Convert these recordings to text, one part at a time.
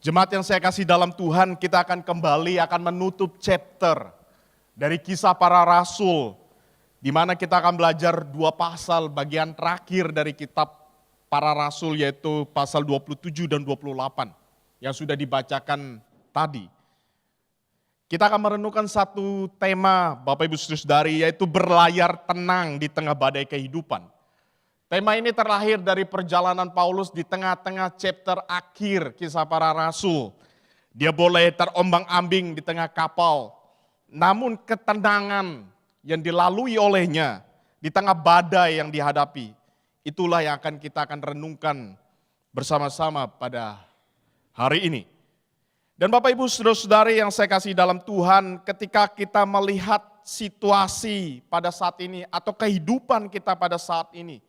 Jemaat yang saya kasih dalam Tuhan, kita akan kembali akan menutup chapter dari Kisah Para Rasul, di mana kita akan belajar dua pasal bagian terakhir dari kitab Para Rasul, yaitu pasal 27 dan 28 yang sudah dibacakan tadi. Kita akan merenungkan satu tema, Bapak Ibu Saudari, yaitu berlayar tenang di tengah badai kehidupan. Tema ini terlahir dari perjalanan Paulus di tengah-tengah chapter akhir Kisah Para Rasul. Dia boleh terombang-ambing di tengah kapal, namun ketenangan yang dilalui olehnya di tengah badai yang dihadapi, itulah yang kita akan renungkan bersama-sama pada hari ini. Dan Bapak Ibu Saudara-saudari yang saya kasih dalam Tuhan, ketika kita melihat situasi pada saat ini atau kehidupan kita pada saat ini,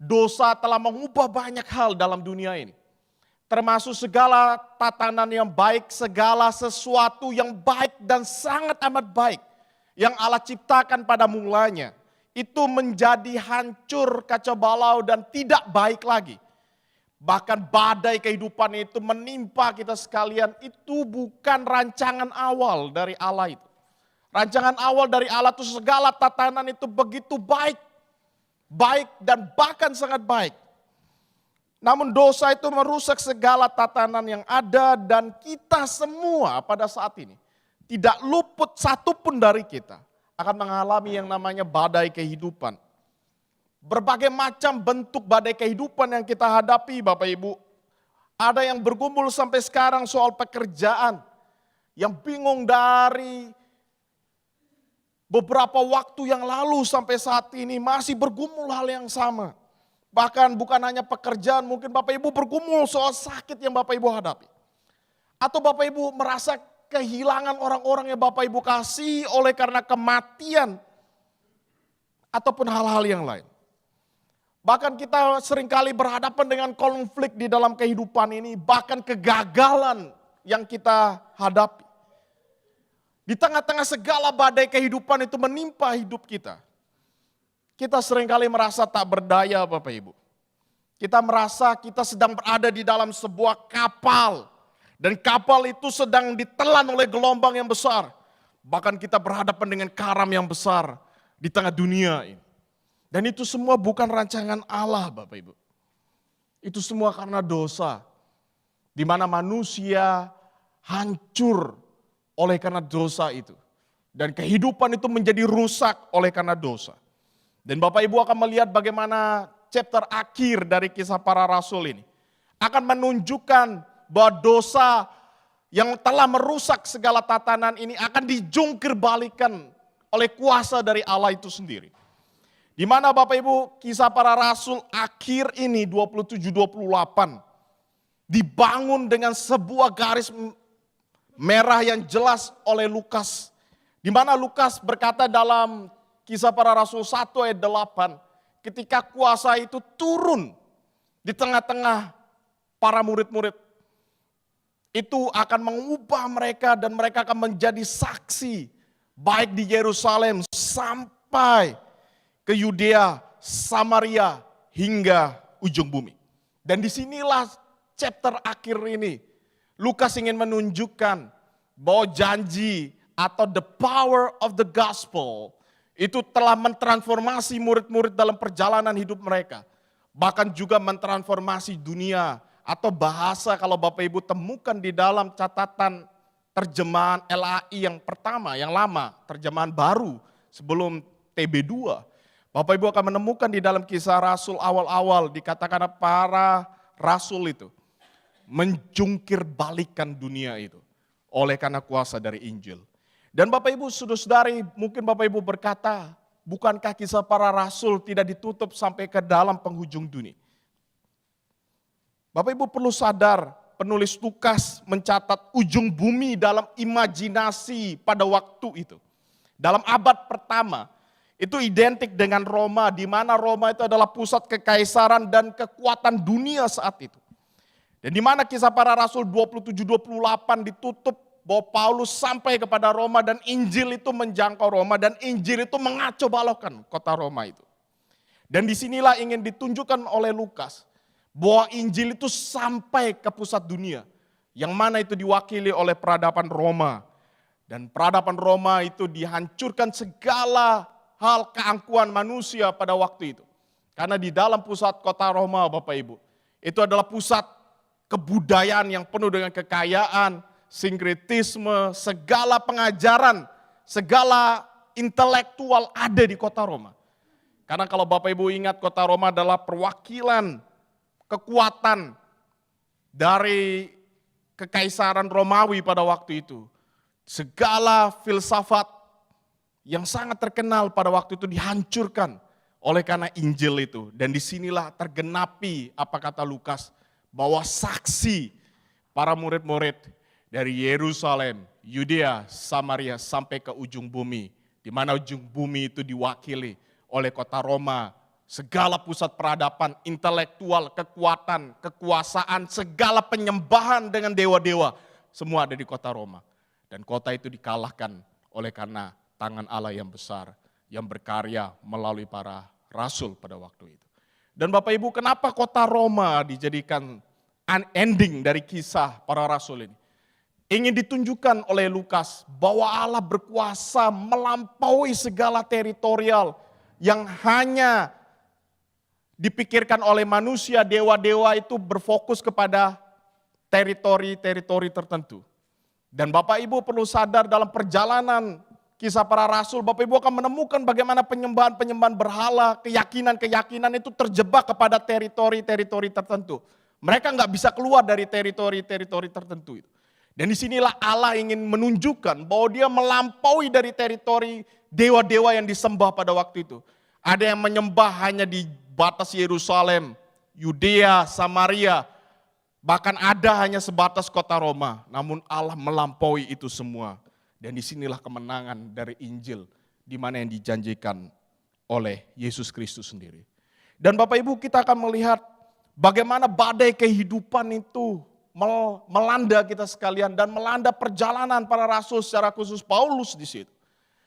dosa telah mengubah banyak hal dalam dunia ini. Termasuk segala tatanan yang baik, segala sesuatu yang baik dan sangat amat baik yang Allah ciptakan pada mulanya, itu menjadi hancur, kacau balau dan tidak baik lagi. Bahkan badai kehidupan itu menimpa kita sekalian, itu bukan rancangan awal dari Allah itu. Rancangan awal dari Allah itu segala tatanan itu begitu baik dan bahkan sangat baik. Namun dosa itu merusak segala tatanan yang ada dan kita semua pada saat ini tidak luput satupun dari kita akan mengalami yang namanya badai kehidupan. Berbagai macam bentuk badai kehidupan yang kita hadapi, Bapak Ibu. Ada yang bergumul sampai sekarang soal pekerjaan, yang bingung dari beberapa waktu yang lalu sampai saat ini masih bergumul hal yang sama. Bahkan bukan hanya pekerjaan, mungkin Bapak Ibu bergumul soal sakit yang Bapak Ibu hadapi. Atau Bapak Ibu merasa kehilangan orang-orang yang Bapak Ibu kasih oleh karena kematian. Ataupun hal-hal yang lain. Bahkan kita seringkali berhadapan dengan konflik di dalam kehidupan ini. Bahkan kegagalan yang kita hadapi. Di tengah-tengah segala badai kehidupan itu menimpa hidup kita. Kita seringkali merasa tak berdaya, Bapak Ibu. Kita merasa kita sedang berada di dalam sebuah kapal. Dan kapal itu sedang ditelan oleh gelombang yang besar. Bahkan kita berhadapan dengan karam yang besar di tengah dunia ini. Dan itu semua bukan rancangan Allah, Bapak Ibu. Itu semua karena dosa. Di mana manusia hancur oleh karena dosa itu. Dan kehidupan itu menjadi rusak oleh karena dosa. Dan Bapak Ibu akan melihat bagaimana chapter akhir dari Kisah Para Rasul ini akan menunjukkan bahwa dosa yang telah merusak segala tatanan ini akan dijungkir balikan oleh kuasa dari Allah itu sendiri. Di mana Bapak Ibu Kisah Para Rasul akhir ini 27-28 dibangun dengan sebuah garis merah yang jelas oleh Lukas. Di mana Lukas berkata dalam Kisah Para Rasul 1 ayat 8, ketika kuasa itu turun di tengah-tengah para murid-murid, itu akan mengubah mereka dan mereka akan menjadi saksi baik di Yerusalem sampai ke Yudea, Samaria hingga ujung bumi. Dan disinilah chapter akhir ini Lukas ingin menunjukkan bahwa janji atau the power of the gospel itu telah mentransformasi murid-murid dalam perjalanan hidup mereka. Bahkan juga mentransformasi dunia atau bahasa kalau Bapak Ibu temukan di dalam catatan terjemahan LAI yang pertama, yang lama, terjemahan baru sebelum TB2. Bapak Ibu akan menemukan di dalam Kisah Rasul awal-awal dikatakan para rasul itu menjungkir balikan dunia itu oleh karena kuasa dari Injil. Dan Bapak Ibu saudara-saudari, mungkin Bapak Ibu berkata, bukankah Kisah Para Rasul tidak ditutup sampai ke dalam penghujung dunia? Bapak Ibu perlu sadar, penulis Lukas mencatat ujung bumi dalam imajinasi pada waktu itu. Dalam abad pertama, itu identik dengan Roma, di mana Roma itu adalah pusat kekaisaran dan kekuatan dunia saat itu. Dan di mana Kisah Para Rasul 27-28 ditutup bahwa Paulus sampai kepada Roma dan Injil itu menjangkau Roma dan Injil itu mengacau balaukan kota Roma itu. Dan disinilah ingin ditunjukkan oleh Lukas bahwa Injil itu sampai ke pusat dunia. yang mana itu diwakili oleh peradaban Roma. Dan peradaban Roma itu dihancurkan segala hal keangkuhan manusia pada waktu itu. Karena di dalam pusat kota Roma, Bapak Ibu, itu adalah pusat kebudayaan yang penuh dengan kekayaan, sinkretisme, segala pengajaran, segala intelektual ada di kota Roma. Karena kalau Bapak Ibu ingat, kota Roma adalah perwakilan kekuatan dari kekaisaran Romawi pada waktu itu. Segala filsafat yang sangat terkenal pada waktu itu dihancurkan oleh karena Injil itu. Dan disinilah tergenapi apa kata Lukas, bahwa saksi para murid-murid dari Yerusalem, Yudea, Samaria sampai ke ujung bumi. Di mana ujung bumi itu diwakili oleh kota Roma. Segala pusat peradaban, intelektual, kekuatan, kekuasaan, segala penyembahan dengan dewa-dewa. Semua ada di kota Roma. Dan kota itu dikalahkan oleh karena tangan Allah yang besar, yang berkarya melalui para rasul pada waktu itu. Dan Bapak Ibu, kenapa kota Roma dijadikan ending dari kisah para rasul ini? Ingin ditunjukkan oleh Lukas bahwa Allah berkuasa melampaui segala teritorial yang hanya dipikirkan oleh manusia. Dewa-dewa itu berfokus kepada teritori-teritori tertentu. Dan Bapak Ibu perlu sadar, dalam perjalanan kisah para rasul, Bapak Ibu akan menemukan bagaimana penyembahan-penyembahan berhala, keyakinan-keyakinan itu terjebak kepada teritori-teritori tertentu. Mereka nggak bisa keluar dari teritori-teritori tertentu itu. Dan disinilah Allah ingin menunjukkan bahwa dia melampaui dari teritori dewa-dewa yang disembah pada waktu itu. Ada yang menyembah hanya di batas Yerusalem, Yudea, Samaria, bahkan ada hanya sebatas kota Roma. Namun Allah melampaui itu semua. Dan disinilah kemenangan dari Injil, di mana yang dijanjikan oleh Yesus Kristus sendiri. Dan Bapak Ibu, kita akan melihat bagaimana badai kehidupan itu melanda kita sekalian dan melanda perjalanan para rasul, secara khusus Paulus di situ.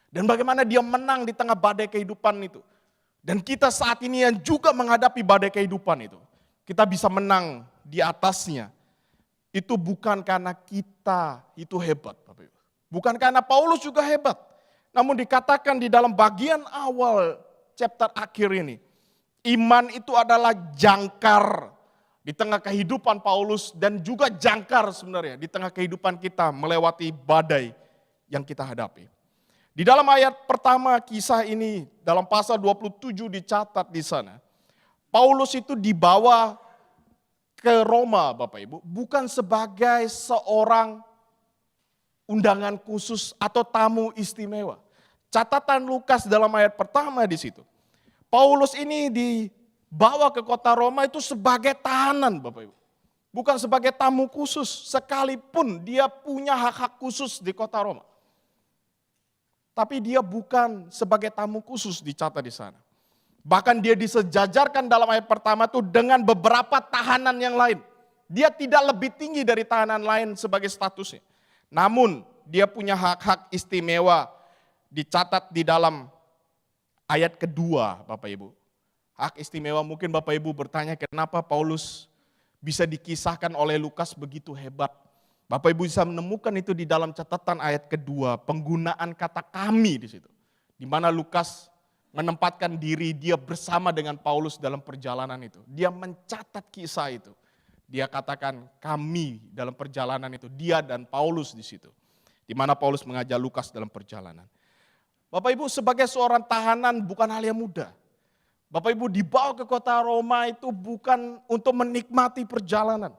Dan bagaimana dia menang di tengah badai kehidupan itu. Dan kita saat ini yang juga menghadapi badai kehidupan itu, kita bisa menang di atasnya. Itu bukan karena kita itu hebat, Bapak Ibu. Bukan karena Paulus juga hebat. Namun dikatakan di dalam bagian awal chapter akhir ini, iman itu adalah jangkar di tengah kehidupan Paulus dan juga jangkar sebenarnya di tengah kehidupan kita melewati badai yang kita hadapi. Di dalam ayat pertama kisah ini, dalam pasal 27 dicatat di sana, Paulus itu dibawa ke Roma, Bapak Ibu, bukan sebagai seorang undangan khusus atau tamu istimewa. Catatan Lukas dalam ayat pertama di situ. Paulus ini dibawa ke kota Roma itu sebagai tahanan, Bapak Ibu. Bukan sebagai tamu khusus, sekalipun dia punya hak-hak khusus di kota Roma. Tapi dia bukan sebagai tamu khusus dicatat di sana. Bahkan dia disejajarkan dalam ayat pertama itu dengan beberapa tahanan yang lain. Dia tidak lebih tinggi dari tahanan lain sebagai statusnya. Namun dia punya hak-hak istimewa dicatat di dalam ayat kedua, Bapak Ibu. Hak istimewa, mungkin Bapak Ibu bertanya kenapa Paulus bisa dikisahkan oleh Lukas begitu hebat. Bapak Ibu bisa menemukan itu di dalam catatan ayat kedua, penggunaan kata kami di situ. Di mana Lukas menempatkan diri dia bersama dengan Paulus dalam perjalanan itu. Dia mencatat kisah itu. Dia katakan kami dalam perjalanan itu, dia dan Paulus di situ. Di mana Paulus mengajak Lukas dalam perjalanan. Bapak Ibu, sebagai seorang tahanan bukan hal yang mudah. Bapak Ibu dibawa ke kota Roma itu bukan untuk menikmati perjalanan.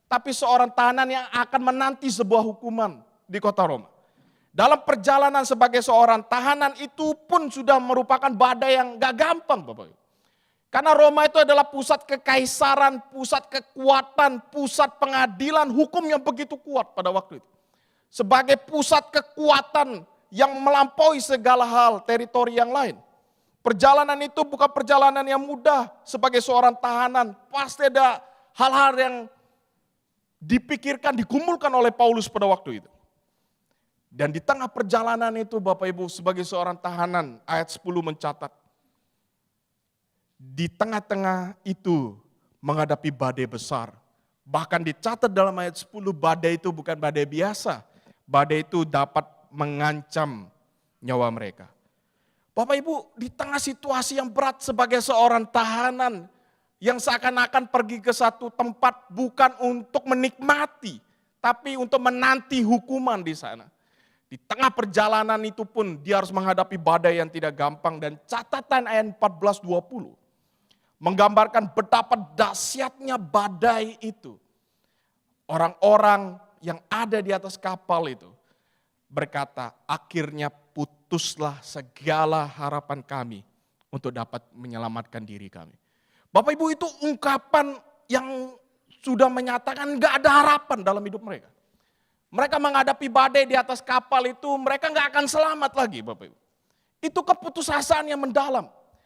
Tapi seorang tahanan yang akan menanti sebuah hukuman di kota Roma. Dalam perjalanan sebagai seorang tahanan itu pun sudah merupakan badai yang gak gampang, Bapak Ibu. Karena Roma itu adalah pusat kekaisaran, pusat kekuatan, pusat pengadilan, hukum yang begitu kuat pada waktu itu. Sebagai pusat kekuatan yang melampaui segala hal teritori yang lain. Perjalanan itu bukan perjalanan yang mudah sebagai seorang tahanan. Pasti ada hal-hal yang dipikirkan, dikumpulkan oleh Paulus pada waktu itu. Dan di tengah perjalanan itu Bapak Ibu sebagai seorang tahanan, ayat 10 mencatat. Di tengah-tengah itu menghadapi badai besar, Bahkan dicatat dalam ayat 10, badai itu bukan badai biasa. Badai itu dapat mengancam nyawa mereka. Bapak Ibu, di tengah situasi yang berat sebagai seorang tahanan yang seakan-akan pergi ke satu tempat bukan untuk menikmati, tapi untuk menanti hukuman di sana. Di tengah perjalanan itu pun dia harus menghadapi badai yang tidak gampang, dan catatan ayat 14-20 menggambarkan betapa dahsyatnya badai itu. Orang-orang yang ada di atas kapal itu berkata, akhirnya putuslah segala harapan kami untuk dapat menyelamatkan diri kami. Bapak Ibu, itu ungkapan yang sudah menyatakan gak ada harapan dalam hidup mereka. Mereka menghadapi badai di atas kapal itu, mereka gak akan selamat lagi Bapak Ibu. Itu keputusasaan yang mendalam.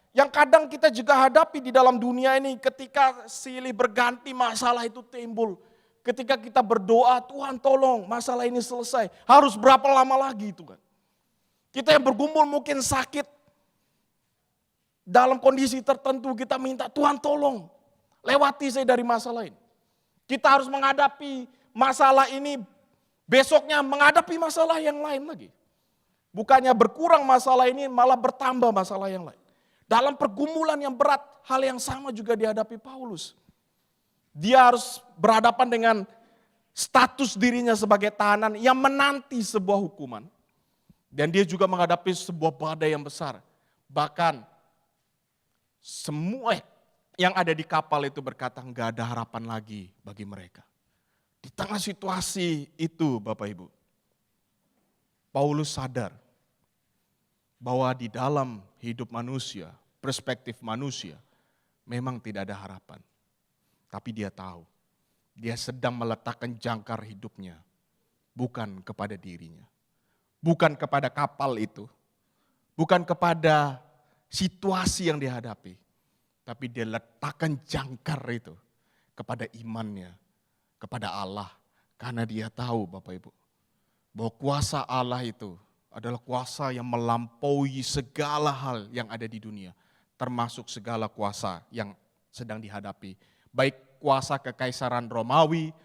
Yang kadang kita juga hadapi di dalam dunia ini ketika silih berganti masalah itu timbul. Ketika kita berdoa, Tuhan tolong masalah ini selesai. Harus berapa lama lagi itu kan. Kita yang bergumul mungkin sakit. Dalam kondisi tertentu kita minta, Tuhan tolong lewati saya dari masalah ini. Kita harus menghadapi masalah ini, besoknya menghadapi masalah yang lain lagi. Bukannya berkurang masalah ini, malah bertambah masalah yang lain. Dalam pergumulan yang berat, hal yang sama juga dihadapi Paulus. Dia harus berhadapan dengan status dirinya sebagai tahanan yang menanti sebuah hukuman. Dan dia juga menghadapi sebuah badai yang besar. Bahkan semua yang ada di kapal itu berkata enggak ada harapan lagi bagi mereka. Di tengah situasi itu Bapak Ibu, Paulus sadar bahwa di dalam hidup manusia, perspektif manusia, memang tidak ada harapan. Tapi dia tahu, dia sedang meletakkan jangkar hidupnya, bukan kepada dirinya. Bukan kepada kapal itu, bukan kepada situasi yang dihadapi. Tapi dia letakkan jangkar itu kepada imannya, kepada Allah. Karena dia tahu Bapak Ibu, bahwa kuasa Allah itu adalah kuasa yang melampaui segala hal yang ada di dunia. Termasuk segala kuasa yang sedang dihadapi. Baik kuasa kekaisaran Romawi,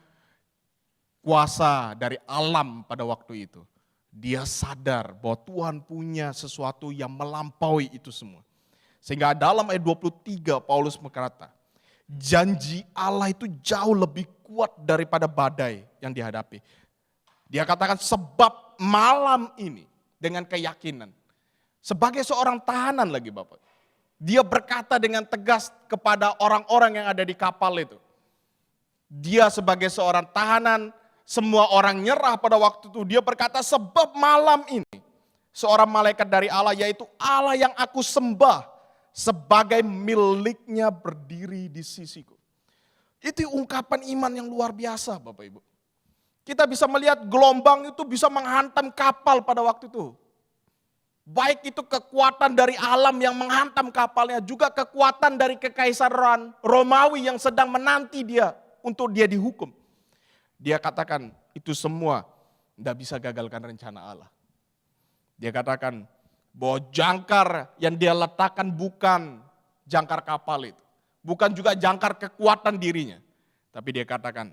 kuasa dari alam pada waktu itu. Dia sadar bahwa Tuhan punya sesuatu yang melampaui itu semua. Sehingga dalam ayat 23 Paulus berkata, janji Allah itu jauh lebih kuat daripada badai yang dihadapi. Dia katakan sebab malam ini dengan keyakinan. Sebagai seorang tahanan lagi Bapak. Dia berkata dengan tegas kepada orang-orang yang ada di kapal itu. Dia sebagai seorang tahanan, semua orang nyerah pada waktu itu. Dia berkata sebab malam ini seorang malaikat dari Allah, yaitu Allah yang aku sembah, sebagai miliknya berdiri di sisiku. Itu ungkapan iman yang luar biasa Bapak Ibu. Kita bisa melihat gelombang itu bisa menghantam kapal pada waktu itu. Baik itu kekuatan dari alam yang menghantam kapalnya, juga kekuatan dari kekaisaran Romawi yang sedang menanti dia untuk dia dihukum. Dia katakan itu semua tidak bisa gagalkan rencana Allah. Dia katakan bahwa jangkar yang dia letakkan bukan jangkar kapal itu. Bukan juga jangkar kekuatan dirinya. Tapi dia katakan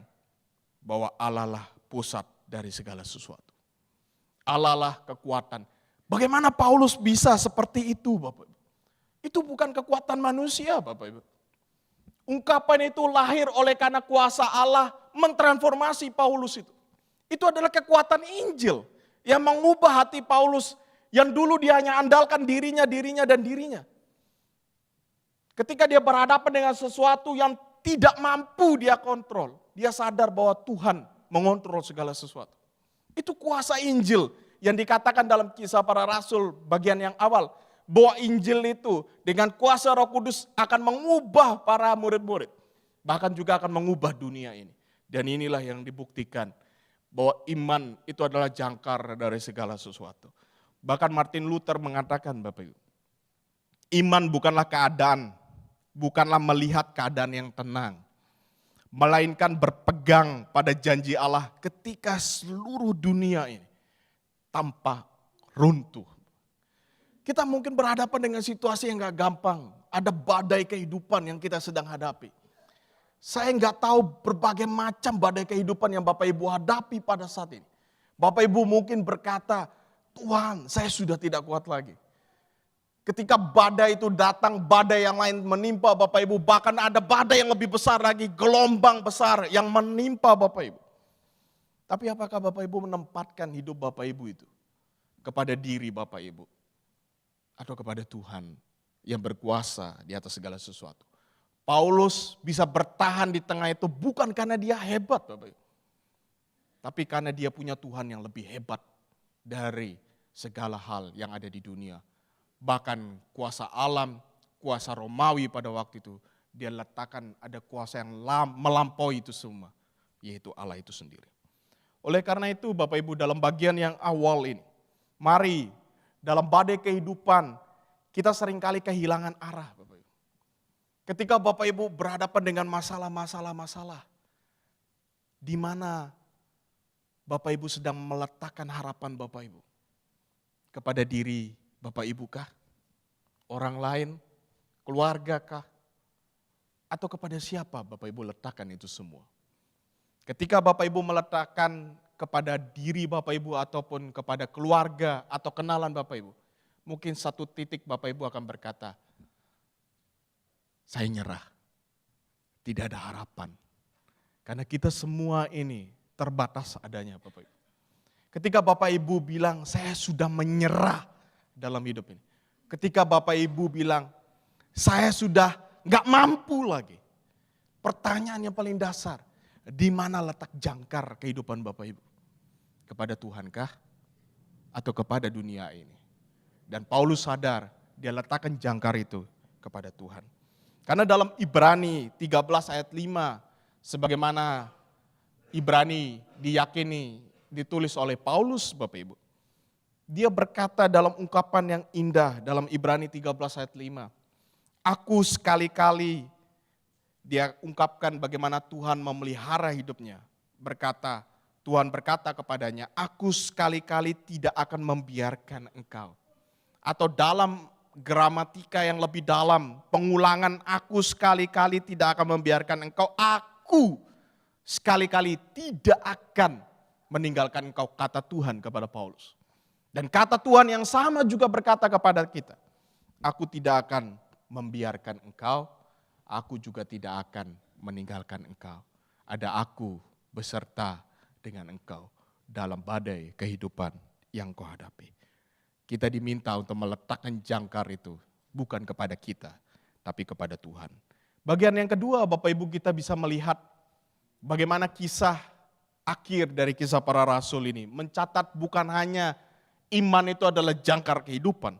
bahwa Allah lah pusat dari segala sesuatu. Allah lah kekuatan. Bagaimana Paulus bisa seperti itu Bapak Ibu? Itu bukan kekuatan manusia Bapak Ibu. Ungkapan itu lahir oleh karena kuasa Allah mentransformasi Paulus itu. Itu adalah kekuatan Injil yang mengubah hati Paulus yang dulu dia hanya andalkan dirinya. Ketika dia berhadapan dengan sesuatu yang tidak mampu dia kontrol, dia sadar bahwa Tuhan mengontrol segala sesuatu. Itu kuasa Injil yang dikatakan dalam Kisah Para Rasul bagian yang awal, bahwa Injil itu dengan kuasa Roh Kudus akan mengubah para murid-murid, bahkan juga akan mengubah dunia ini. Dan inilah yang dibuktikan bahwa iman itu adalah jangkar dari segala sesuatu. Bahkan Martin Luther mengatakan Bapak Ibu, iman bukanlah keadaan, bukanlah melihat keadaan yang tenang, melainkan berpegang pada janji Allah ketika seluruh dunia ini tanpa runtuh. Kita mungkin berhadapan dengan situasi yang gak gampang. Ada badai kehidupan yang kita sedang hadapi. Saya nggak tahu berbagai macam badai kehidupan yang Bapak Ibu hadapi pada saat ini. Bapak Ibu mungkin berkata, Tuhan saya sudah tidak kuat lagi. Ketika badai itu datang, badai yang lain menimpa Bapak Ibu. Bahkan ada badai yang lebih besar lagi, gelombang besar yang menimpa Bapak Ibu. Tapi apakah Bapak Ibu menempatkan hidup Bapak Ibu itu kepada diri Bapak Ibu? Atau kepada Tuhan yang berkuasa di atas segala sesuatu? Paulus bisa bertahan di tengah itu bukan karena dia hebat Bapak Ibu. Tapi karena dia punya Tuhan yang lebih hebat dari segala hal yang ada di dunia. Bahkan kuasa alam, kuasa Romawi pada waktu itu, dia letakkan ada kuasa yang melampaui itu semua, yaitu Allah itu sendiri. Oleh karena itu Bapak Ibu dalam bagian yang awal ini, mari dalam badai kehidupan kita seringkali kehilangan arah Bapak Ibu. Ketika Bapak Ibu berhadapan dengan masalah, di mana Bapak Ibu sedang meletakkan harapan Bapak Ibu kepada diri Bapak Ibu kah? Orang lain? Keluarga kah? Atau kepada siapa Bapak Ibu letakkan itu semua? Ketika Bapak Ibu meletakkan kepada diri Bapak Ibu ataupun kepada keluarga atau kenalan Bapak Ibu, mungkin satu titik Bapak Ibu akan berkata, saya nyerah, tidak ada harapan. Karena kita semua ini terbatas adanya Bapak Ibu. Ketika Bapak Ibu bilang, saya sudah menyerah dalam hidup ini. Ketika Bapak Ibu bilang, saya sudah gak mampu lagi. Pertanyaan yang paling dasar, di mana letak jangkar kehidupan Bapak Ibu? Kepada Tuhankah? Atau kepada dunia ini? Dan Paulus sadar, dia letakkan jangkar itu kepada Tuhan. Karena dalam Ibrani 13 ayat 5, sebagaimana Ibrani diyakini ditulis oleh Paulus Bapak Ibu. Dia berkata dalam ungkapan yang indah dalam Ibrani 13 ayat 5. Aku sekali-kali, dia ungkapkan bagaimana Tuhan memelihara hidupnya. Tuhan berkata kepadanya, aku sekali-kali tidak akan membiarkan engkau. Atau dalam gramatika yang lebih dalam, pengulangan aku sekali-kali tidak akan membiarkan engkau, aku sekali-kali tidak akan meninggalkan engkau, kata Tuhan kepada Paulus. Dan kata Tuhan yang sama juga berkata kepada kita, aku tidak akan membiarkan engkau, aku juga tidak akan meninggalkan engkau. Ada aku beserta dengan engkau dalam badai kehidupan yang kau hadapi. Kita diminta untuk meletakkan jangkar itu bukan kepada kita, tapi kepada Tuhan. Bagian yang kedua Bapak Ibu kita bisa melihat bagaimana kisah akhir dari kisah para rasul ini. Mencatat bukan hanya iman itu adalah jangkar kehidupan,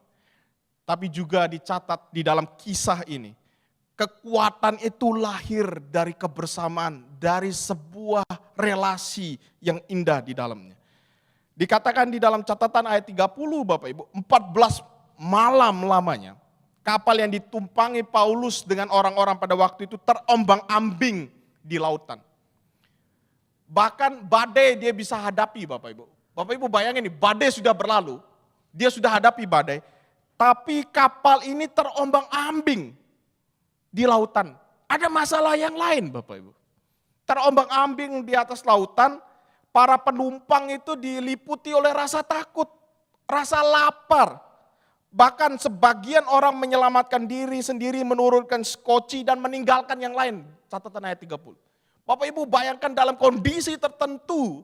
tapi juga dicatat di dalam kisah ini. Kekuatan itu lahir dari kebersamaan, dari sebuah relasi yang indah di dalamnya. Dikatakan di dalam catatan ayat 30 Bapak Ibu, 14 malam lamanya kapal yang ditumpangi Paulus dengan orang-orang pada waktu itu terombang-ambing di lautan. Bahkan badai dia bisa hadapi Bapak Ibu. Bapak Ibu bayangin nih, badai sudah berlalu, dia sudah hadapi badai, tapi kapal ini terombang-ambing di lautan. Ada masalah yang lain Bapak Ibu. Terombang-ambing di atas lautan, para penumpang itu diliputi oleh rasa takut, rasa lapar. Bahkan sebagian orang menyelamatkan diri sendiri, menurunkan skoci dan meninggalkan yang lain. Catatan ayat 30. Bapak Ibu bayangkan dalam kondisi tertentu,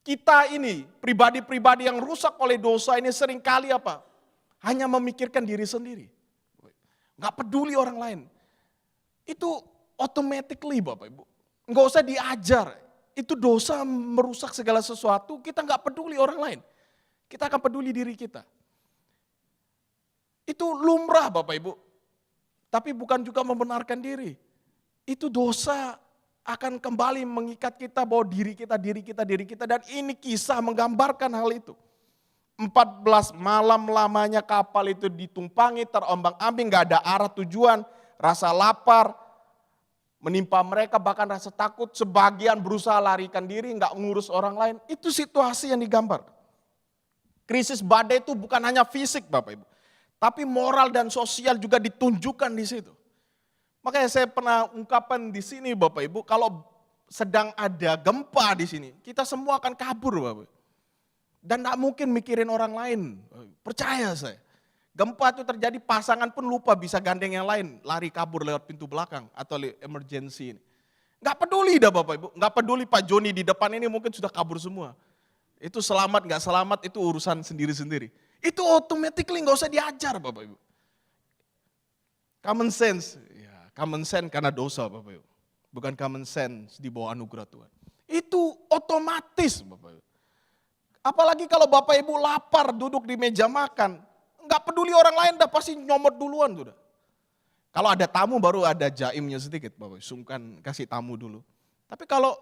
kita ini pribadi-pribadi yang rusak oleh dosa ini seringkali apa? Hanya memikirkan diri sendiri. Gak peduli orang lain. Itu automatically Bapak Ibu. Gak usah diajar. Itu dosa merusak segala sesuatu, kita gak peduli orang lain. Kita akan peduli diri kita. Itu lumrah Bapak Ibu. Tapi bukan juga membenarkan diri. Itu dosa akan kembali mengikat kita bahwa diri kita. Dan ini kisah menggambarkan hal itu. 14 malam lamanya kapal itu ditumpangi, terombang-ambing, gak ada arah tujuan, rasa lapar menimpa mereka, bahkan rasa takut, sebagian berusaha larikan diri, gak ngurus orang lain. Itu situasi yang digambar. Krisis badai itu bukan hanya fisik Bapak Ibu, tapi moral dan sosial juga ditunjukkan di situ. Makanya saya pernah ungkapkan di sini Bapak Ibu, kalau sedang ada gempa di sini, kita semua akan kabur Bapak. Dan tidak mungkin mikirin orang lain, percaya saya. Gempa itu terjadi, pasangan pun lupa bisa gandeng yang lain, lari kabur lewat pintu belakang atau emergency ini. Nggak peduli dah Bapak Ibu, nggak peduli Pak Joni di depan ini mungkin sudah kabur semua. Itu selamat nggak selamat itu urusan sendiri-sendiri. Itu automatically nggak usah diajar Bapak Ibu. Common sense, ya, common sense karena dosa Bapak Ibu. Bukan common sense di bawah anugerah Tuhan. Itu otomatis Bapak Ibu. Apalagi kalau Bapak Ibu lapar duduk di meja makan. Nggak peduli orang lain dah pasti nyomot duluan sudah. Kalau ada tamu baru ada jaimnya sedikit Bapak Ibu. Sungkan kasih tamu dulu. Tapi kalau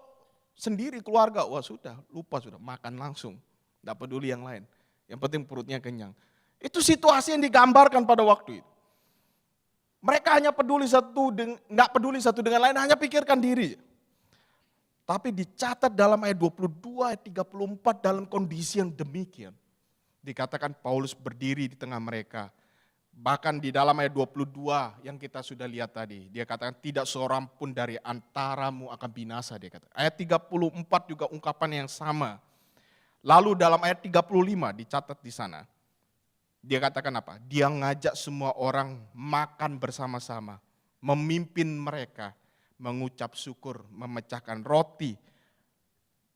sendiri keluarga, wah sudah lupa sudah makan langsung. Nggak peduli yang lain. Yang penting perutnya kenyang. Itu situasi yang digambarkan pada waktu itu. Mereka hanya peduli nggak peduli satu dengan lain, hanya pikirkan diri. Tapi dicatat dalam ayat 22, ayat 34 dalam kondisi yang demikian. Dikatakan Paulus berdiri di tengah mereka. Bahkan di dalam ayat 22 yang kita sudah lihat tadi. Dia katakan tidak seorang pun dari antaramu akan binasa. Dia kata. Ayat 34 juga ungkapan yang sama. Lalu dalam ayat 35 dicatat di sana. Dia katakan apa? Dia ngajak semua orang makan bersama-sama, memimpin mereka, mengucap syukur, memecahkan roti,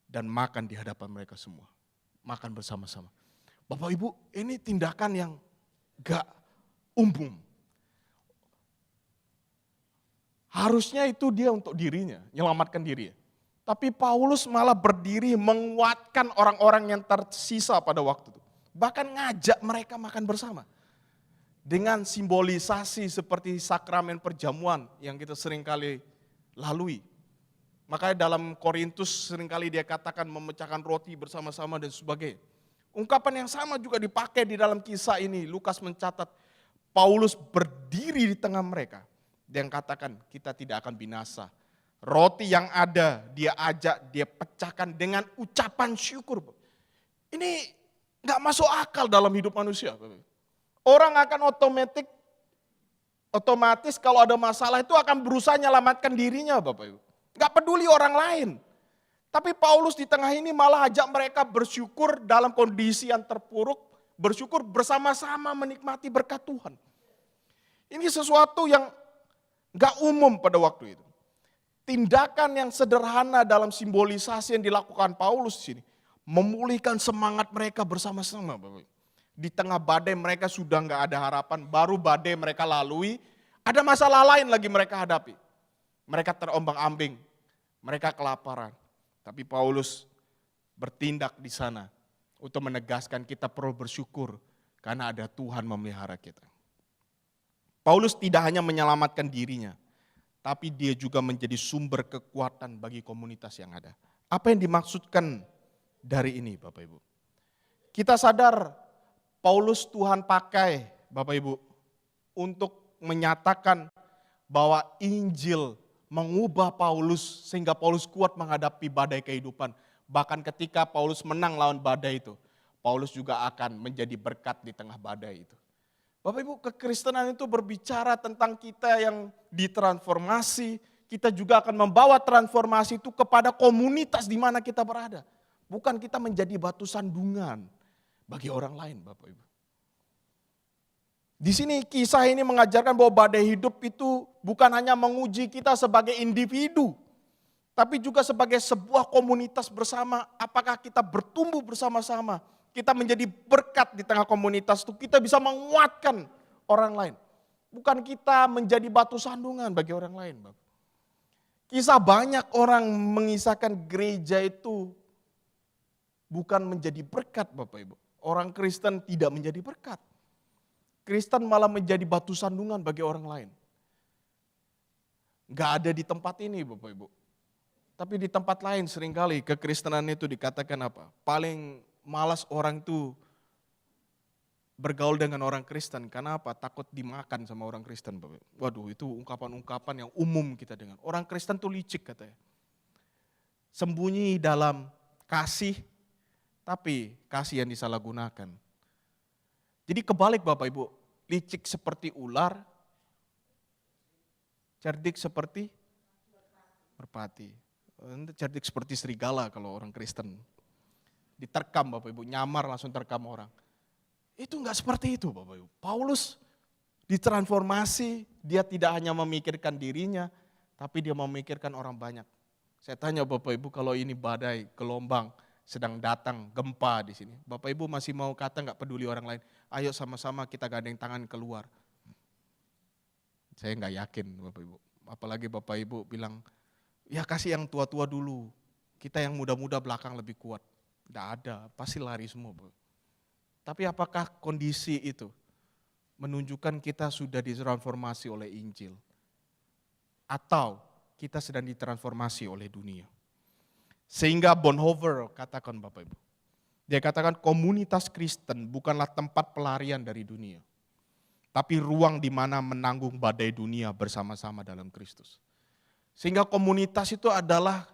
dan makan di hadapan mereka semua. Makan bersama-sama. Bapak Ibu, ini tindakan yang gak umum. Harusnya itu dia untuk dirinya, menyelamatkan diri. Tapi Paulus malah berdiri menguatkan orang-orang yang tersisa pada waktu itu. Bahkan ngajak mereka makan bersama. Dengan simbolisasi seperti sakramen perjamuan yang kita seringkali lalui. Makanya dalam Korintus seringkali dia katakan memecahkan roti bersama-sama dan sebagainya. Ungkapan yang sama juga dipakai di dalam kisah ini. Lukas mencatat Paulus berdiri di tengah mereka. Dia katakan kita tidak akan binasa. Roti yang ada dia ajak, dia pecahkan dengan ucapan syukur. Ini nggak masuk akal dalam hidup manusia. Orang akan otomatis kalau ada masalah itu akan berusaha menyelamatkan dirinya Bapak Ibu. Nggak peduli orang lain. Tapi Paulus di tengah ini malah ajak mereka bersyukur dalam kondisi yang terpuruk. Bersyukur bersama-sama menikmati berkat Tuhan. Ini sesuatu yang nggak umum pada waktu itu. Tindakan yang sederhana dalam simbolisasi yang dilakukan Paulus di sini. Memulihkan semangat mereka bersama-sama. Di tengah badai mereka sudah nggak ada harapan, baru badai mereka lalui, ada masalah lain lagi mereka hadapi. Mereka terombang-ambing, mereka kelaparan. Tapi Paulus bertindak di sana untuk menegaskan kita perlu bersyukur karena ada Tuhan memelihara kita. Paulus tidak hanya menyelamatkan dirinya, tapi dia juga menjadi sumber kekuatan bagi komunitas yang ada. Apa yang dimaksudkan dari ini Bapak Ibu? Kita sadar Paulus Tuhan pakai Bapak Ibu untuk menyatakan bahwa Injil mengubah Paulus sehingga Paulus kuat menghadapi badai kehidupan. Bahkan ketika Paulus menang lawan badai itu, Paulus juga akan menjadi berkat di tengah badai itu. Bapak Ibu, kekristenan itu berbicara tentang kita yang ditransformasi, kita juga akan membawa transformasi itu kepada komunitas di mana kita berada. Bukan kita menjadi batu sandungan bagi orang lain Bapak Ibu. Di sini kisah ini mengajarkan bahwa badai hidup itu bukan hanya menguji kita sebagai individu. Tapi juga sebagai sebuah komunitas bersama, apakah kita bertumbuh bersama-sama. Kita menjadi berkat di tengah komunitas itu, kita bisa menguatkan orang lain. Bukan kita menjadi batu sandungan bagi orang lain Bapak. Kisah banyak orang mengisahkan gereja itu bukan menjadi berkat Bapak Ibu. Orang Kristen tidak menjadi berkat. Kristen malah menjadi batu sandungan bagi orang lain. Gak ada di tempat ini Bapak Ibu. Tapi di tempat lain seringkali kekristenan itu dikatakan apa? Paling malas orang itu bergaul dengan orang Kristen. Karena apa? Takut dimakan sama orang Kristen Bapak Ibu. Waduh, itu ungkapan-ungkapan yang umum kita dengar. Orang Kristen tuh licik katanya. Sembunyi dalam kasih, tapi kasih yang disalahgunakan. Jadi kebalik Bapak Ibu, licik seperti ular, Cerdik seperti merpati. Cerdik seperti serigala kalau orang Kristen. Diterkam Bapak Ibu, nyamar langsung terkam orang. Itu enggak seperti itu Bapak Ibu. Paulus ditransformasi, dia tidak hanya memikirkan dirinya, tapi dia memikirkan orang banyak. Saya tanya Bapak Ibu, kalau ini badai, gelombang, sedang datang, gempa di sini. Bapak Ibu masih mau kata enggak peduli orang lain, ayo sama-sama kita gandeng tangan keluar. Saya enggak yakin Bapak Ibu. Apalagi Bapak Ibu bilang, ya kasih yang tua-tua dulu, kita yang muda-muda belakang lebih kuat. Enggak ada, pasti lari semua Bapak. Tapi apakah kondisi itu menunjukkan kita sudah ditransformasi oleh Injil? Atau kita sedang ditransformasi oleh dunia? Sehingga Bonhoeffer katakan Bapak Ibu, dia katakan komunitas Kristen bukanlah tempat pelarian dari dunia, tapi ruang di mana menanggung badai dunia bersama-sama dalam Kristus. Sehingga komunitas itu adalah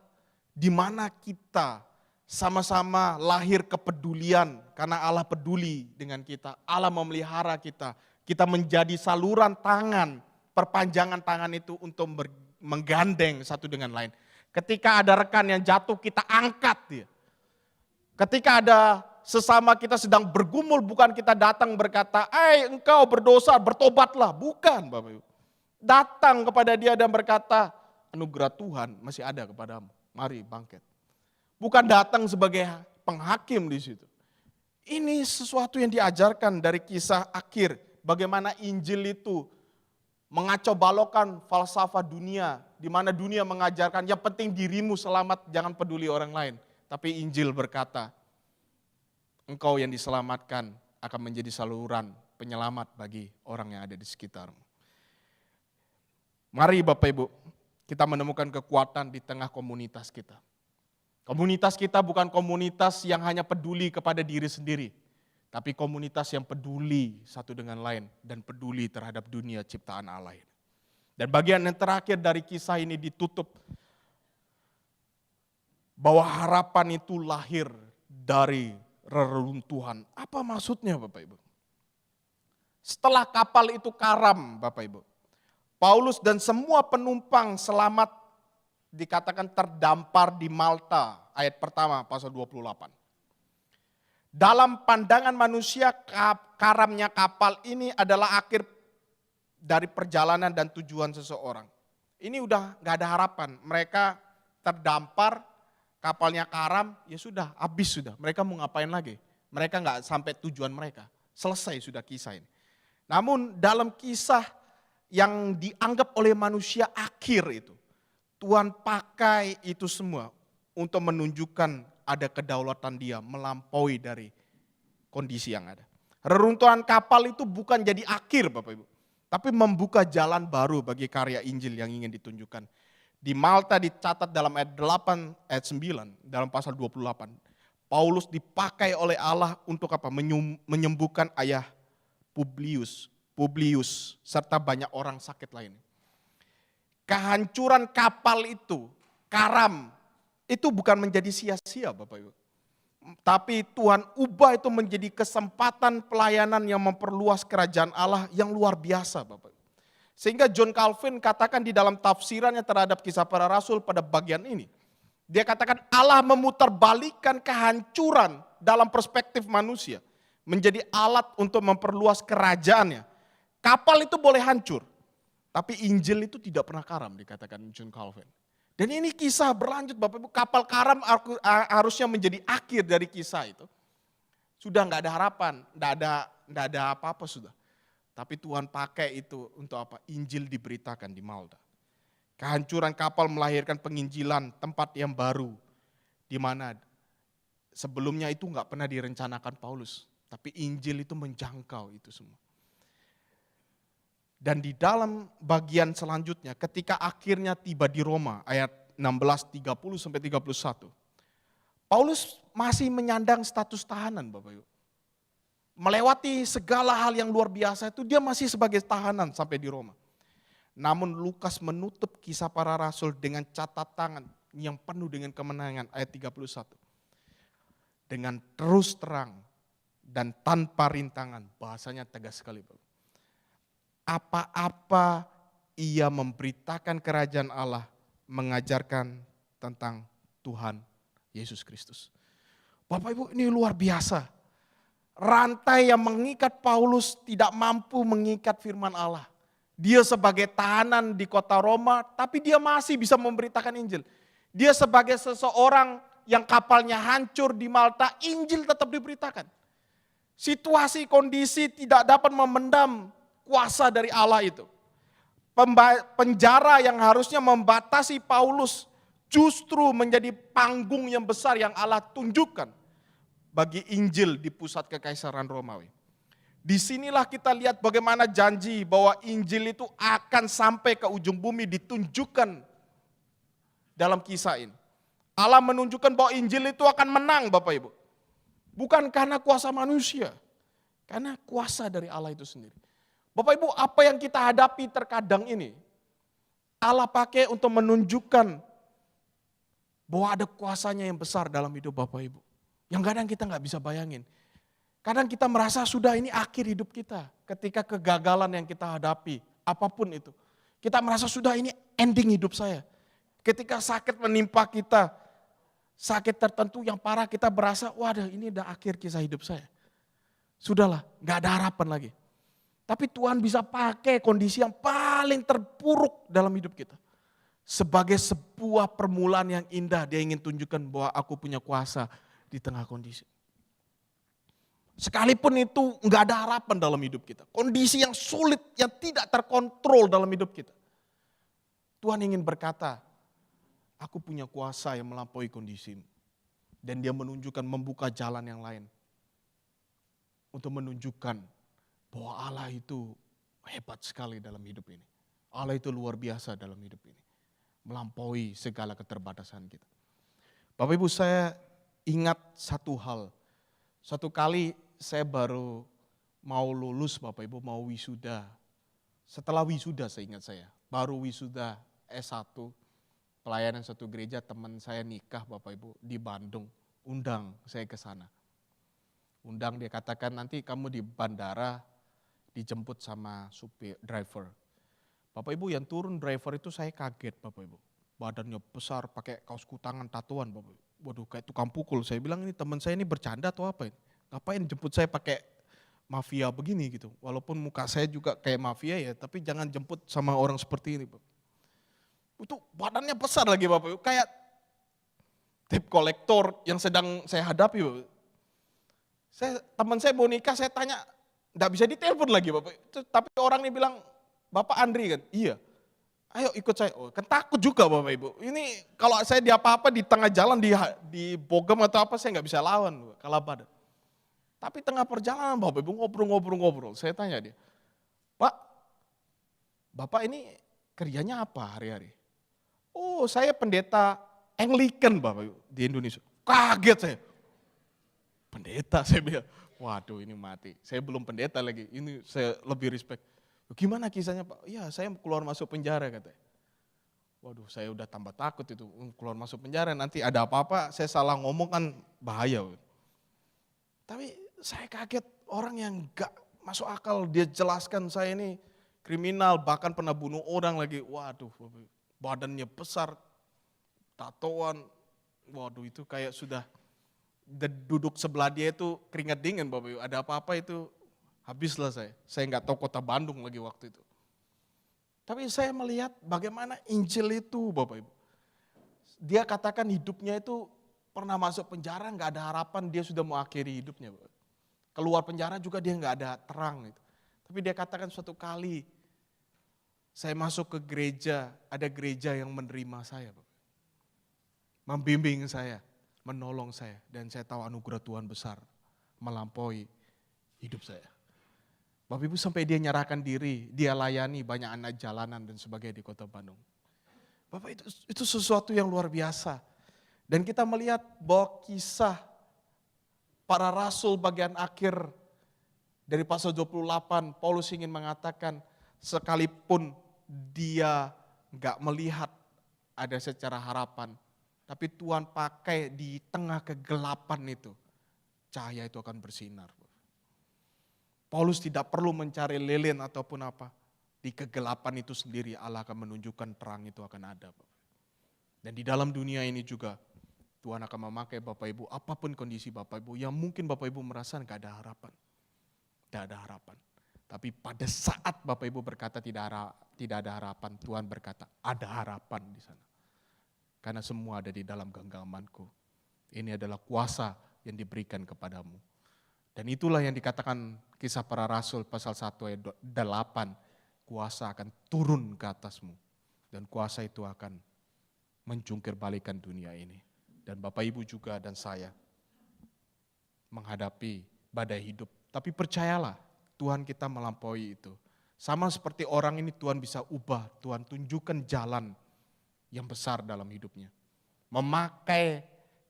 di mana kita sama-sama lahir kepedulian karena Allah peduli dengan kita, Allah memelihara kita. Kita menjadi saluran tangan, perpanjangan tangan itu untuk menggandeng satu dengan lain. Ketika ada rekan yang jatuh, kita angkat dia. Ketika ada sesama kita sedang bergumul, bukan kita datang berkata, engkau berdosa, bertobatlah. Bukan Bapak Ibu. Datang kepada dia dan berkata, anugerah Tuhan masih ada kepadamu, mari bangkit. Bukan datang sebagai penghakim di situ. Ini sesuatu yang diajarkan dari kisah akhir. Bagaimana Injil itu mengacau balokkan falsafah dunia, di mana dunia mengajarkan yang penting dirimu selamat, jangan peduli orang lain. Tapi Injil berkata, engkau yang diselamatkan akan menjadi saluran penyelamat bagi orang yang ada di sekitarmu. Mari Bapak Ibu, kita menemukan kekuatan di tengah komunitas kita. Komunitas kita bukan komunitas yang hanya peduli kepada diri sendiri, tapi komunitas yang peduli satu dengan lain dan peduli terhadap dunia ciptaan Allah ini. Dan bagian yang terakhir dari kisah ini ditutup bahwa harapan itu lahir dari reruntuhan. Apa maksudnya Bapak Ibu? Setelah kapal itu karam Bapak Ibu, Paulus dan semua penumpang selamat dikatakan terdampar di Malta, ayat pertama pasal 28. Dalam pandangan manusia, karamnya kapal ini adalah akhir dari perjalanan dan tujuan seseorang. Ini udah gak ada harapan, mereka terdampar, kapalnya karam, ya sudah, habis sudah. Mereka mau ngapain lagi? Mereka gak sampai tujuan mereka, selesai sudah kisah ini. Namun dalam kisah yang dianggap oleh manusia akhir itu, Tuhan pakai itu semua untuk menunjukkan ada kedaulatan dia melampaui dari kondisi yang ada. Reruntuhan kapal itu bukan jadi akhir Bapak Ibu, tapi membuka jalan baru bagi karya Injil yang ingin ditunjukkan. Di Malta dicatat dalam ayat 8, ayat 9, dalam pasal 28. Paulus dipakai oleh Allah untuk apa? Menyembuhkan ayah Publius, serta banyak orang sakit lainnya. Kehancuran kapal itu, karam, itu bukan menjadi sia-sia Bapak Ibu. Tapi Tuhan ubah itu menjadi kesempatan pelayanan yang memperluas kerajaan Allah yang luar biasa Bapak Ibu. Sehingga John Calvin katakan di dalam tafsirannya terhadap kisah para rasul pada bagian ini. Dia katakan Allah memutarbalikkan kehancuran dalam perspektif manusia. Menjadi alat untuk memperluas kerajaannya. Kapal itu boleh hancur. Tapi Injil itu tidak pernah karam dikatakan John Calvin. Dan ini kisah berlanjut Bapak Ibu, kapal karam harusnya menjadi akhir dari kisah itu. Sudah nggak ada harapan, nggak ada apa-apa sudah. Tapi Tuhan pakai itu untuk apa? Injil diberitakan di Malta. Kehancuran kapal melahirkan penginjilan, tempat yang baru. Di mana sebelumnya itu nggak pernah direncanakan Paulus. Tapi Injil itu menjangkau itu semua. Dan di dalam bagian selanjutnya ketika akhirnya tiba di Roma ayat 16:30-31. Paulus masih menyandang status tahanan Bapak Ibu. Melewati segala hal yang luar biasa itu dia masih sebagai tahanan sampai di Roma. Namun Lukas menutup kisah para rasul dengan catatan yang penuh dengan kemenangan ayat 31. Dengan terus terang dan tanpa rintangan, bahasanya tegas sekali Bapak. Apa-apa ia memberitakan kerajaan Allah, mengajarkan tentang Tuhan Yesus Kristus. Bapak Ibu, ini luar biasa. Rantai yang mengikat Paulus tidak mampu mengikat firman Allah. Dia sebagai tahanan di kota Roma, tapi dia masih bisa memberitakan Injil. Dia sebagai seseorang yang kapalnya hancur di Malta, Injil tetap diberitakan. Situasi, kondisi tidak dapat memendam kuasa dari Allah itu. Penjara yang harusnya membatasi Paulus justru menjadi panggung yang besar yang Allah tunjukkan bagi Injil di pusat kekaisaran Romawi. Disinilah kita lihat bagaimana janji bahwa Injil itu akan sampai ke ujung bumi ditunjukkan dalam kisah ini. Allah menunjukkan bahwa Injil itu akan menang Bapak Ibu. Bukan karena kuasa manusia, karena kuasa dari Allah itu sendiri. Bapak Ibu, apa yang kita hadapi terkadang ini, Allah pakai untuk menunjukkan bahwa ada kuasanya yang besar dalam hidup Bapak Ibu. Yang kadang kita nggak bisa bayangin. Kadang kita merasa sudah ini akhir hidup kita. Ketika kegagalan yang kita hadapi, apapun itu. Kita merasa sudah ini ending hidup saya. Ketika sakit menimpa kita, sakit tertentu yang parah kita berasa, waduh ini udah akhir kisah hidup saya. Sudahlah, nggak ada harapan lagi. Tapi Tuhan bisa pakai kondisi yang paling terpuruk dalam hidup kita. Sebagai sebuah permulaan yang indah, dia ingin tunjukkan bahwa aku punya kuasa di tengah kondisi. Sekalipun itu nggak ada harapan dalam hidup kita. Kondisi yang sulit, yang tidak terkontrol dalam hidup kita. Tuhan ingin berkata, aku punya kuasa yang melampaui kondisimu. Dan dia menunjukkan, membuka jalan yang lain. Untuk menunjukkan bahwa Allah itu hebat sekali dalam hidup ini. Allah itu luar biasa dalam hidup ini. Melampaui segala keterbatasan kita. Bapak Ibu, saya ingat satu hal. Satu kali saya baru mau lulus Bapak Ibu, mau wisuda. Setelah wisuda baru wisuda S1, pelayanan satu gereja, teman saya nikah Bapak Ibu di Bandung. Undang saya ke sana. Undang, dia katakan nanti kamu di bandara dijemput sama supir, driver. Bapak Ibu, yang turun driver itu saya kaget Bapak Ibu. Badannya besar, pakai kaos kutangan, tatuan Bapak Ibu. Waduh, kayak tukang pukul. Saya bilang ini teman saya ini bercanda atau apa ini? Ngapain jemput saya pakai mafia begini gitu. Walaupun muka saya juga kayak mafia ya, tapi jangan jemput sama orang seperti ini Bapak. Itu badannya besar lagi Bapak Ibu, kayak tip kolektor yang sedang saya hadapi Bapak. Teman saya mau nikah, saya tanya, enggak bisa ditelepon lagi Bapak. Tapi orang ini bilang, Bapak Andri kan? Iya. Ayo ikut saya. Oh, kan takut juga Bapak Ibu. Ini kalau saya di apa-apa di tengah jalan di bogem atau apa saya nggak bisa lawan, kalah badan. Tapi tengah perjalanan Bapak Ibu ngobrol. Saya tanya dia, Pak, Bapak ini kerjanya apa hari-hari? Oh, saya pendeta Anglican Bapak Ibu di Indonesia. Kaget saya. Pendeta, saya bilang, waduh ini mati. Saya belum pendeta lagi, ini saya lebih respect. Gimana kisahnya Pak? Ya saya keluar masuk penjara katanya. Waduh saya udah tambah takut itu, keluar masuk penjara nanti ada apa-apa saya salah ngomong kan bahaya. Tapi saya kaget, orang yang gak masuk akal, dia jelaskan saya ini kriminal, bahkan pernah bunuh orang lagi. Waduh badannya besar, tatoan, waduh itu kayak sudah duduk sebelah dia itu keringat dingin Bapak Ibu. Ada apa-apa itu habislah saya. Saya nggak tahu kota Bandung lagi waktu itu. Tapi saya melihat bagaimana Injil itu Bapak Ibu. Dia katakan hidupnya itu pernah masuk penjara, nggak ada harapan, dia sudah mau akhiri hidupnya Bapak. Keluar penjara juga dia nggak ada terang. Gitu. Tapi dia katakan suatu kali saya masuk ke gereja, ada gereja yang menerima saya Bapak. Membimbing saya, menolong saya, dan saya tahu anugerah Tuhan besar melampaui hidup saya. Bapak Ibu sampai dia nyerahkan diri, dia layani banyak anak jalanan dan sebagainya di kota Bandung. Bapak itu sesuatu yang luar biasa. Dan kita melihat bahwa kisah para rasul bagian akhir dari pasal 28, Paulus ingin mengatakan sekalipun dia gak melihat ada secara harapan, tapi Tuhan pakai di tengah kegelapan itu, cahaya itu akan bersinar. Paulus tidak perlu mencari lilin ataupun apa. Di kegelapan itu sendiri Allah akan menunjukkan terang itu akan ada. Dan di dalam dunia ini juga Tuhan akan memakai Bapak Ibu, apapun kondisi Bapak Ibu, yang mungkin Bapak Ibu merasa nggak ada harapan. Tidak ada harapan. Tapi pada saat Bapak Ibu berkata tidak ada harapan, Tuhan berkata ada harapan di sana. Karena semua ada di dalam genggamanku. Ini adalah kuasa yang diberikan kepadamu. Dan itulah yang dikatakan Kisah Para Rasul pasal 1 ayat 8. Kuasa akan turun ke atasmu. Dan kuasa itu akan menjungkir balikan dunia ini. Dan Bapak Ibu juga dan saya menghadapi badai hidup. Tapi percayalah, Tuhan kita melampaui itu. Sama seperti orang ini Tuhan bisa ubah, Tuhan tunjukkan jalan yang besar dalam hidupnya. Memakai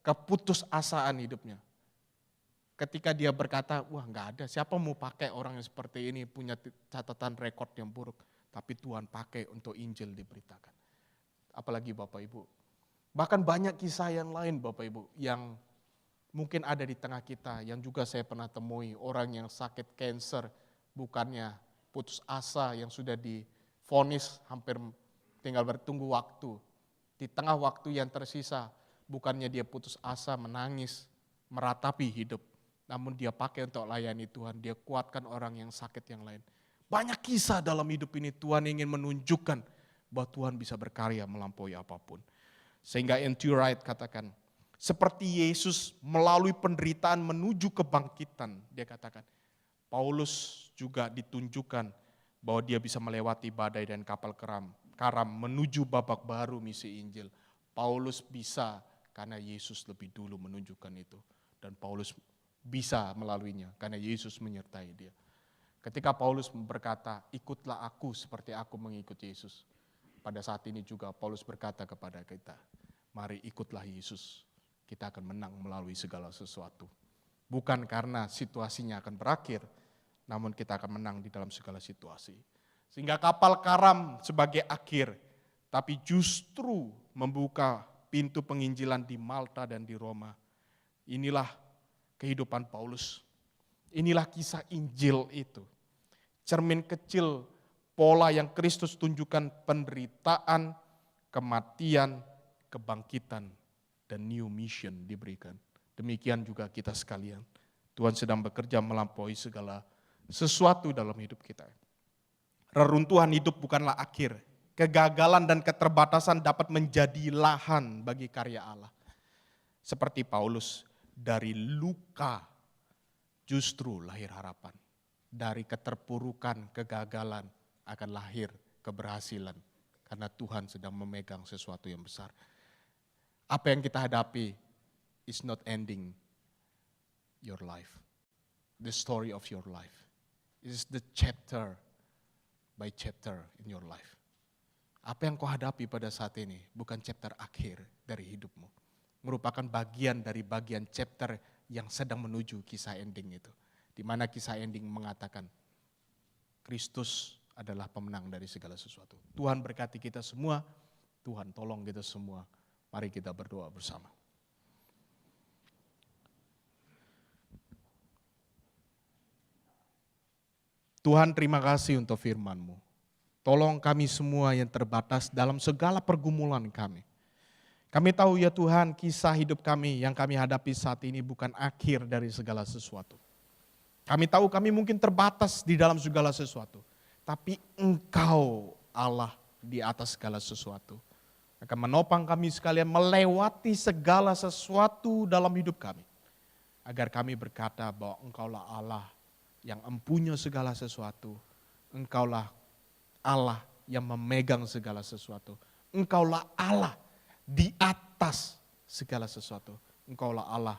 keputusasaan hidupnya. Ketika dia berkata, wah nggak ada, siapa mau pakai orang yang seperti ini, punya catatan rekod yang buruk. Tapi Tuhan pakai untuk Injil diberitakan. Apalagi Bapak Ibu. Bahkan banyak kisah yang lain Bapak Ibu, yang mungkin ada di tengah kita, yang juga saya pernah temui, orang yang sakit kanker, bukannya putus asa, yang sudah divonis hampir tinggal bertunggu waktu. Di tengah waktu yang tersisa, bukannya dia putus asa, menangis, meratapi hidup. Namun dia pakai untuk layani Tuhan, dia kuatkan orang yang sakit yang lain. Banyak kisah dalam hidup ini Tuhan ingin menunjukkan bahwa Tuhan bisa berkarya melampaui apapun. Sehingga N.T. Wright katakan, seperti Yesus melalui penderitaan menuju kebangkitan, dia katakan, Paulus juga ditunjukkan bahwa dia bisa melewati badai dan kapal karam menuju babak baru misi Injil. Paulus bisa karena Yesus lebih dulu menunjukkan itu. Dan Paulus bisa melaluinya karena Yesus menyertai dia. Ketika Paulus berkata, ikutlah aku seperti aku mengikut Yesus. Pada saat ini juga Paulus berkata kepada kita, mari ikutlah Yesus. Kita akan menang melalui segala sesuatu. Bukan karena situasinya akan berakhir, namun kita akan menang di dalam segala situasi. Sehingga kapal karam sebagai akhir, tapi justru membuka pintu penginjilan di Malta dan di Roma. Inilah kehidupan Paulus. Inilah kisah Injil itu. Cermin kecil pola yang Kristus tunjukkan penderitaan, kematian, kebangkitan, dan new mission diberikan. Demikian juga kita sekalian. Tuhan sedang bekerja melampaui segala sesuatu dalam hidup kita. Reruntuhan hidup bukanlah akhir. Kegagalan dan keterbatasan dapat menjadi lahan bagi karya Allah. Seperti Paulus, dari luka justru lahir harapan. Dari keterpurukan, kegagalan akan lahir keberhasilan. Karena Tuhan sedang memegang sesuatu yang besar. Apa yang kita hadapi is not ending your life. The story of your life. It is the chapter by chapter in your life. Apa yang kau hadapi pada saat ini bukan chapter akhir dari hidupmu. Merupakan bagian dari bagian chapter yang sedang menuju kisah ending itu. Di mana kisah ending mengatakan Kristus adalah pemenang dari segala sesuatu. Tuhan berkati kita semua, Tuhan tolong kita semua. Mari kita berdoa bersama. Tuhan, terima kasih untuk firman-Mu. Tolong kami semua yang terbatas dalam segala pergumulan kami. Kami tahu ya Tuhan, kisah hidup kami yang kami hadapi saat ini bukan akhir dari segala sesuatu. Kami tahu kami mungkin terbatas di dalam segala sesuatu. Tapi Engkau Allah di atas segala sesuatu. Akan menopang kami sekalian melewati segala sesuatu dalam hidup kami. Agar kami berkata bahwa Engkaulah Allah yang empunya segala sesuatu. Engkaulah Allah yang memegang segala sesuatu. Engkaulah Allah di atas segala sesuatu. Engkaulah Allah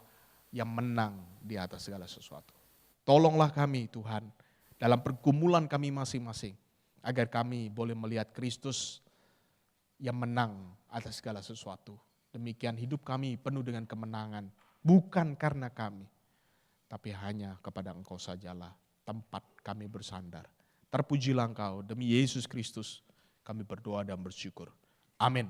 yang menang di atas segala sesuatu. Tolonglah kami Tuhan dalam pergumulan kami masing-masing. Agar kami boleh melihat Kristus yang menang atas segala sesuatu. Demikian hidup kami penuh dengan kemenangan. Bukan karena kami. Tapi hanya kepada Engkau sajalah tempat kami bersandar. Terpujilah Engkau demi Yesus Kristus. Kami berdoa dan bersyukur. Amin.